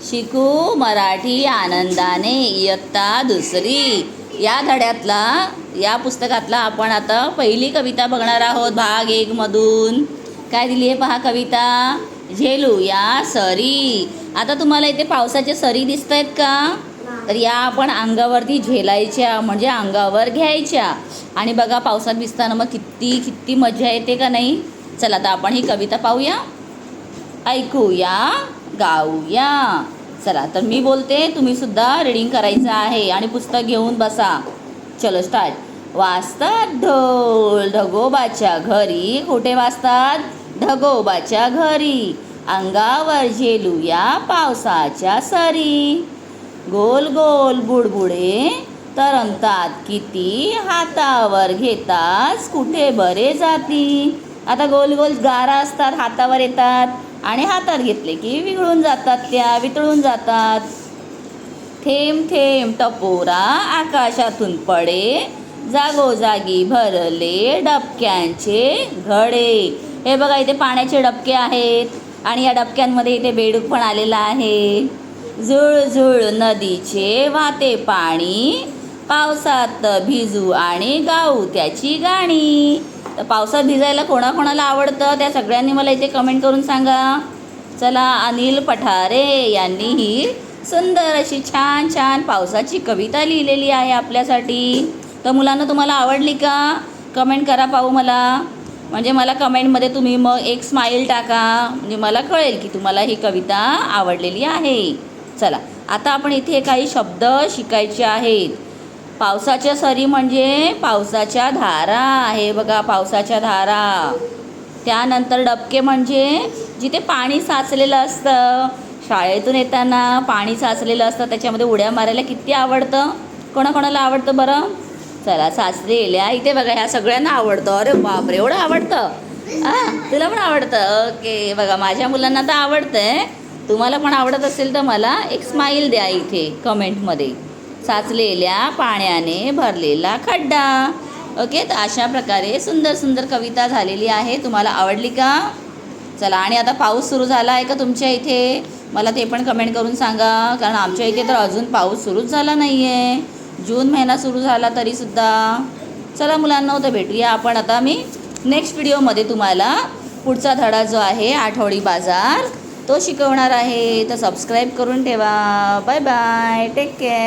शिकू मराठी आनंदाने इयत्ता दुसरी या धड्यातला या पुस्तकातला आपण आता पहिली कविता बघणार आहोत भाग 1 मधून। काय दिली आहे पहा कविता, झेलू या सरी। आता तुम्हाला इथे पावसाच्या सरी दिसत आहेत का? तर या आपण अंगावरती झेलायच्या म्हणजे अंगावर घ्यायच्या। आणि बघा पावसात भिजताना मग किती किती मजा येते का नाही। चला आता आपण ही कविता पाहूया, ऐकूया, गाऊया। चला तर मी बोलते, तुम्ही सुद्धा रीडिंग करायचं आहे आणि पुस्तक घेऊन बसा। चलो स्टार्ट। वाजतात ढोल ढगोबाच्या घरी, कुठे वाजतात? ढगोबाच्या घरी। अंगावर झेलूया पावसाच्या सरी, गोल गोल बुडबुडे तरंगतात किती, हातावर घेताच कुठे बरे जाती। आता गोल गोल गारा असतात, हातावर येतात आणि हातात घेतले की विघळून जातात, त्या वितळून जातात। थेंब थेंब टपोरा आकाशातून पडे, जागोजागी भरले डबक्यांचे घडे। हे बघा इथे पाण्याचे डबके आहेत आणि या डबक्यांमध्ये इथे बेडूक पण आलेला आहे। झुळझुळ नदीचे वाहते पाणी, पावसात भिजू आणि गाऊ त्याची गाणी। तर पावसात भिजायला कोणाकोणाला आवडतं त्या सगळ्यांनी मला इथे कमेंट करून सांगा। चला अनिल पठारे यांनी ही सुंदर अशी छान छान पावसाची कविता लिहिलेली आहे आपल्यासाठी। तर मुलांना तुम्हाला आवडली का? कमेंट करा पाहू मला, म्हणजे मला कमेंटमध्ये तुम्ही मग एक स्माईल टाका, म्हणजे मला कळेल की तुम्हाला ही कविता आवडलेली आहे। चला आता आपण इथे काही शब्द शिकायचे आहेत। पावसाच्या सरी म्हणजे पावसाच्या धारा, हे बघा पावसाच्या धारा। त्यानंतर डबके म्हणजे जिथे पाणी साचलेलं असतं, शाळेतून येताना पाणी साचलेलं असतं त्याच्यामध्ये उड्या मारायला किती आवडतं, कोणाकोणाला आवडतं बरं? चला साचलेल्या, इथे बघा ह्या सगळ्यांना आवडतं। अरे बापरे एवढं आवडतं, तुला पण आवडतं? ओके बघा माझ्या मुलांना तर आवडतं आहे, तुम्हाला पण आवडत असेल तर मला एक स्माईल द्या इथे कमेंटमध्ये। साचलेल्या पाण्याने भरलेला खड्डा। ओके, तर अशा प्रकारे सुंदर सुंदर कविता झालेली आहे। तुम्हाला आवडली का? चला आणि आता पाऊस सुरू झाला आहे का तुमच्या इथे? मला ते पण कमेंट करून सांगा, कारण आमच्या इथे तर अजून पाऊस सुरूच झाला नाही आहे। जून महिना सुरू झाला तरीसुद्धा। चला मुलांना तर भेटूया आपण आता मी नेक्स्ट व्हिडिओमध्ये तुम्हाला पुढचा धडा जो आहे आठवडी बाजार तो शिकवणार आहे। तर सबस्क्राईब करून ठेवा। Bye bye, take care.